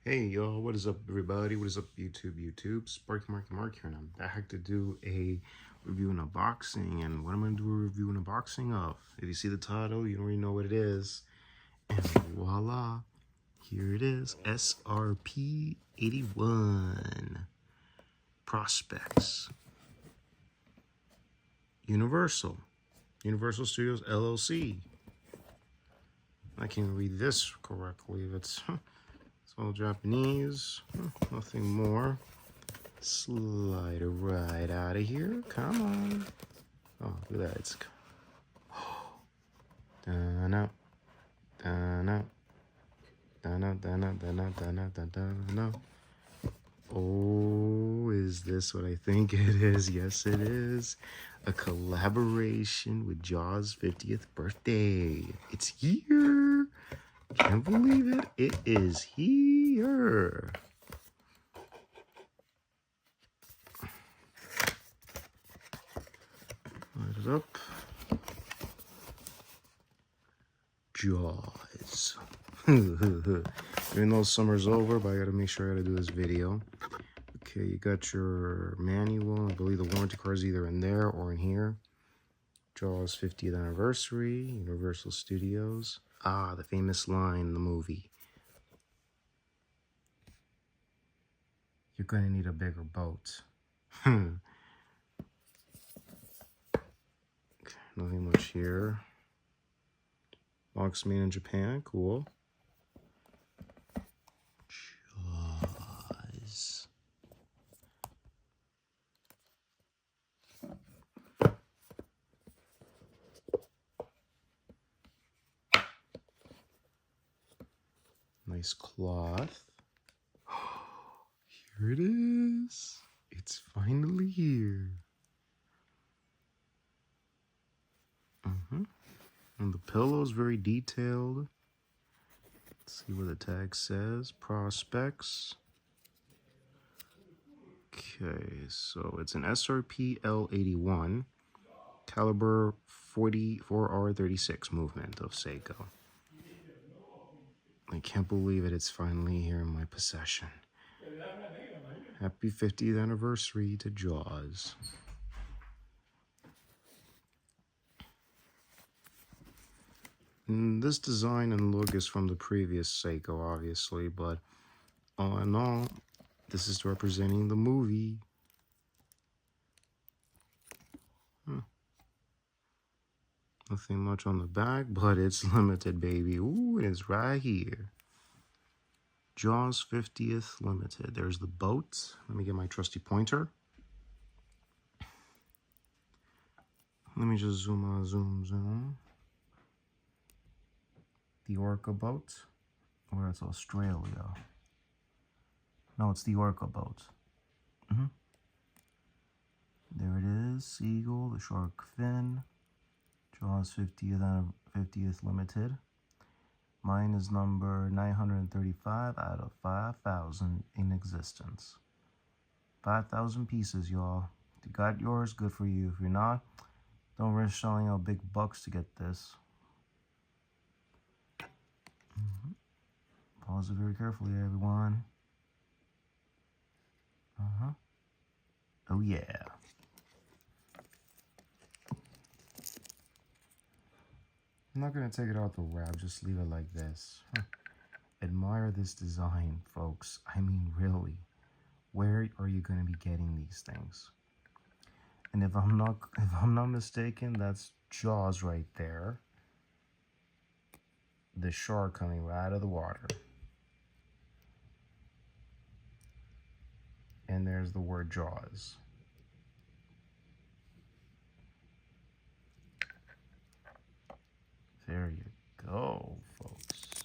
Hey y'all, what is up everybody? What is up YouTube? Sparky Mark here, and I'm back to do a review and unboxing. And what I'm going to do a review and unboxing of. If you see the title, you already know what it is. And voila, here it is, SRPL81 Prospex. Universal Studios LLC. I can't read this correctly. It's all Japanese. Nothing more. Slide it right out of here. Come on. Oh, look at that. It's dun up, dun up, dun up, dun up, dun up, dun up, dun up. Oh, is this what I think it is? Yes, it is. A collaboration with Jaws' 50th birthday. It's here. Can't believe it. It is here. Light it up. Jaws. Even though summer's over, but I gotta make sure I gotta do this video. Okay, you got your manual. I believe the warranty card is either in there or in here. Jaws 50th anniversary, Universal Studios. Ah, the famous line in the movie. You're gonna need a bigger boat. Nothing much here. Box made in Japan, cool. Jaws. Nice cloth. Here it is. It's finally here. And the pillow is very detailed. Let's see what the tag says. Prospex. Okay, so it's an SRPL81 caliber 44R36 movement of Seiko. I can't believe it. It's finally here in my possession. Happy 50th anniversary to Jaws. And this design and look is from the previous Seiko, obviously, but all in all, this is representing the movie. Nothing much on the back, but it's limited, baby. Ooh, it is right here. Jaws 50th Limited. There's the boat. Let me get my trusty pointer. Let me just zoom. The Orca boat. Or it's Australia. No, it's the Orca boat. There it is. Seagull, the shark fin. Jaws 50th Limited. Mine is number 935 out of 5,000 in existence. 5,000 pieces, y'all. If you got yours, good for you. If you're not, don't risk shelling out big bucks to get this. Pause it very carefully, everyone. Oh, yeah. I'm not going to take it out the wrap, just leave it like this. Admire this design, folks. I mean, really. Where are you going to be getting these things? And if I'm not mistaken, that's Jaws right there. The shark coming right out of the water. And there's the word Jaws. There you go, folks.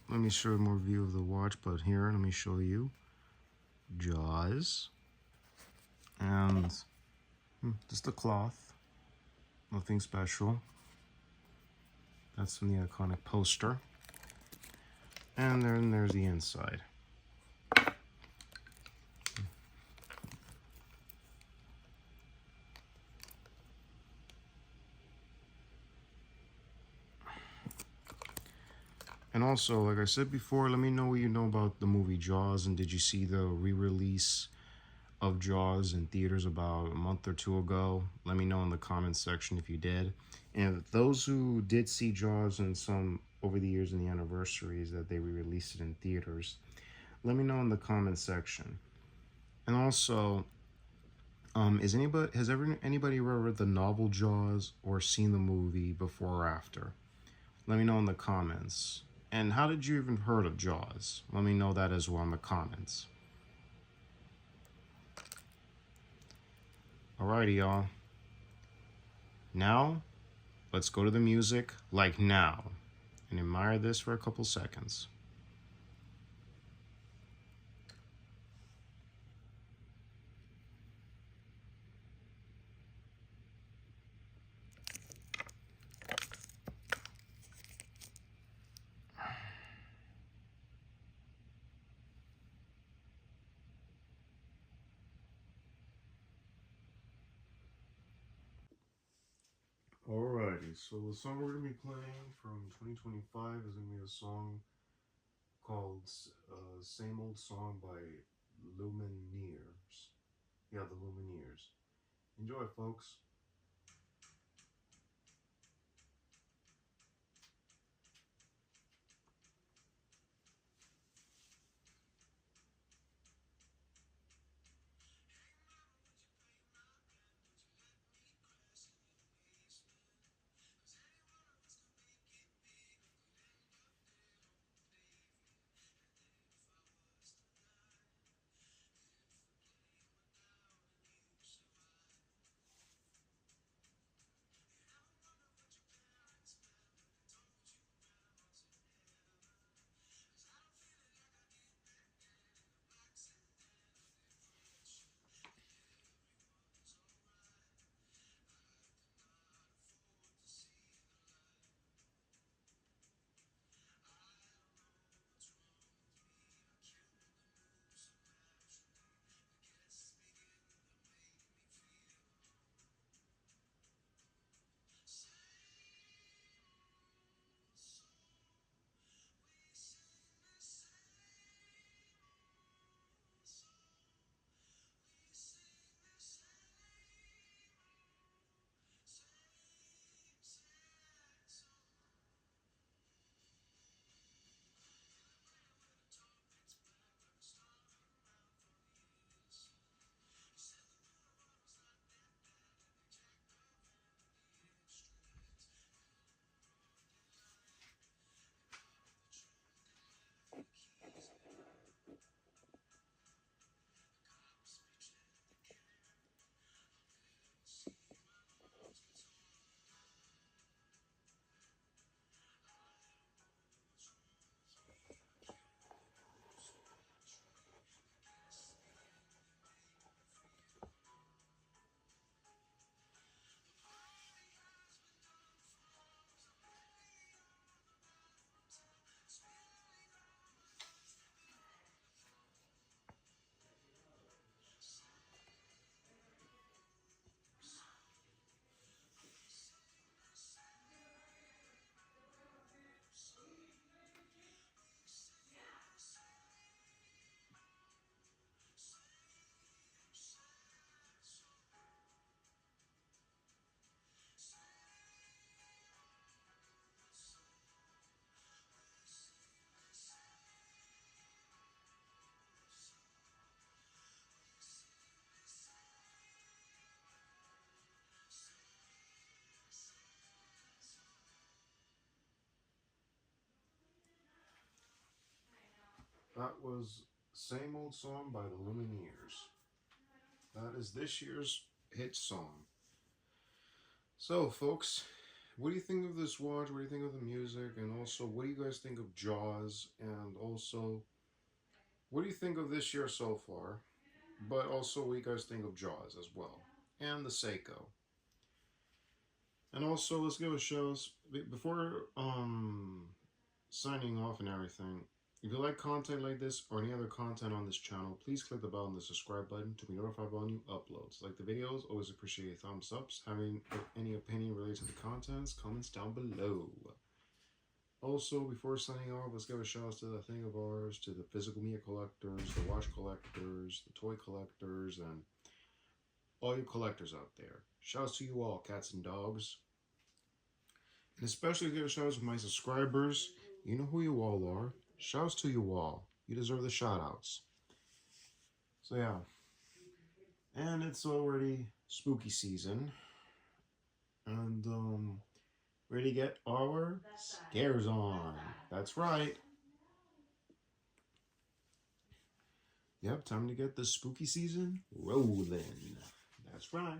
Let me show more view of the watch, but here, let me show you Jaws. And just the cloth. Nothing special. That's from the iconic poster. And then there's the inside. And also, like I said before, let me know what you know about the movie Jaws, and did you see the re-release of Jaws in theaters about a month or two ago? Let me know in the comments section if you did. And those who did see Jaws and some over the years and the anniversaries that they re-released it in theaters, let me know in the comments section. And also, anybody ever read the novel Jaws or seen the movie before or after? Let me know in the comments. And how did you even heard of Jaws? Let me know that as well in the comments. Alrighty, y'all. Now, let's go to the music like now and admire this for a couple seconds. Alrighty, so the song we're going to be playing from 2025 is going to be a song called Same Old Song by Lumineers. Yeah, the Lumineers. Enjoy, folks. That was Same Old Song by the Lumineers. That is this year's hit song. So, folks, what do you think of this watch? What do you think of the music? And also, what do you guys think of Jaws? And also, what do you think of this year so far? But also, what do you guys think of Jaws as well? And the Seiko. And also, let's give a show before signing off and everything. If you like content like this or any other content on this channel, please click the bell and the subscribe button to be notified about new uploads. Like the videos, always appreciate thumbs ups. Having any opinion related to the contents, comments down below. Also, before signing off, let's give a shout out to the thing of ours, to the physical media collectors, the watch collectors, the toy collectors, and all you collectors out there. Shouts to you all, cats and dogs. And especially give a shout out to my subscribers. You know who you all are. Shouts to you all. You deserve the shout outs. So yeah. And it's already spooky season. And ready to get our scares on. That's right. Yep, time to get the spooky season rolling. That's right.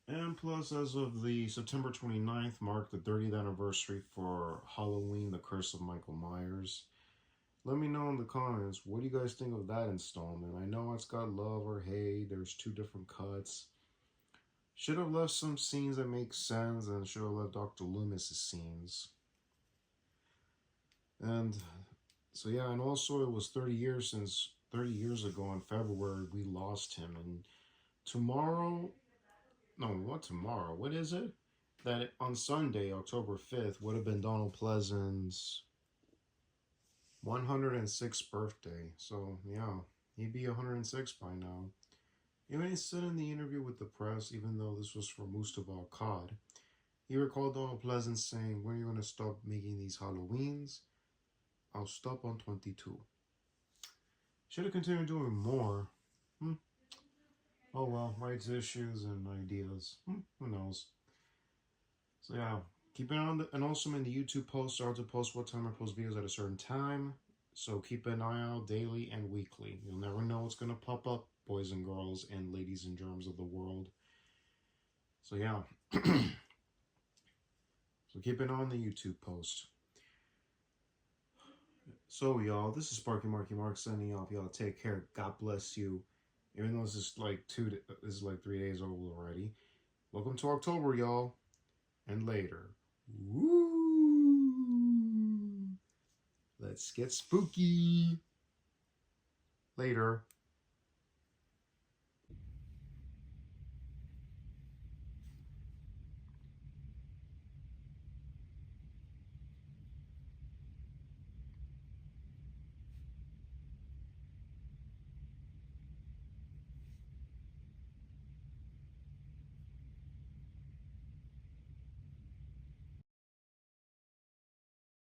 And plus, as of the September 29th, marked the 30th anniversary for Halloween, The Curse of Michael Myers. Let me know in the comments, what do you guys think of that installment? I know it's got love or hate, there's 2 different cuts. Should have left some scenes that make sense, and should have left Dr. Loomis' scenes. And so yeah, and also it was 30 years ago in February we lost him, and tomorrow, no, what tomorrow? What is it? That on Sunday, October 5th, would have been Donald Pleasant's 106th birthday. So yeah, he'd be 106 by now. Even he said in the interview with the press, even though this was for Mustafa Akkad, he recalled Donald Pleasant saying, "When are you going to stop making these Halloweens? I'll stop on 22. Should have continued doing more. Oh well, rights issues and ideas. Who knows? So yeah, keep an eye on the, and also in the YouTube post, start to post what time I post videos at a certain time. So keep an eye out daily and weekly. You'll never know what's gonna pop up, boys and girls and ladies and germs of the world. So yeah. So keep an eye on the YouTube post. So y'all, this is Sparky Marky Mark signing off. Y'all take care. God bless you. Even though this is like 3 days old already. Welcome to October, y'all. And later. Woo! Let's get spooky. Later.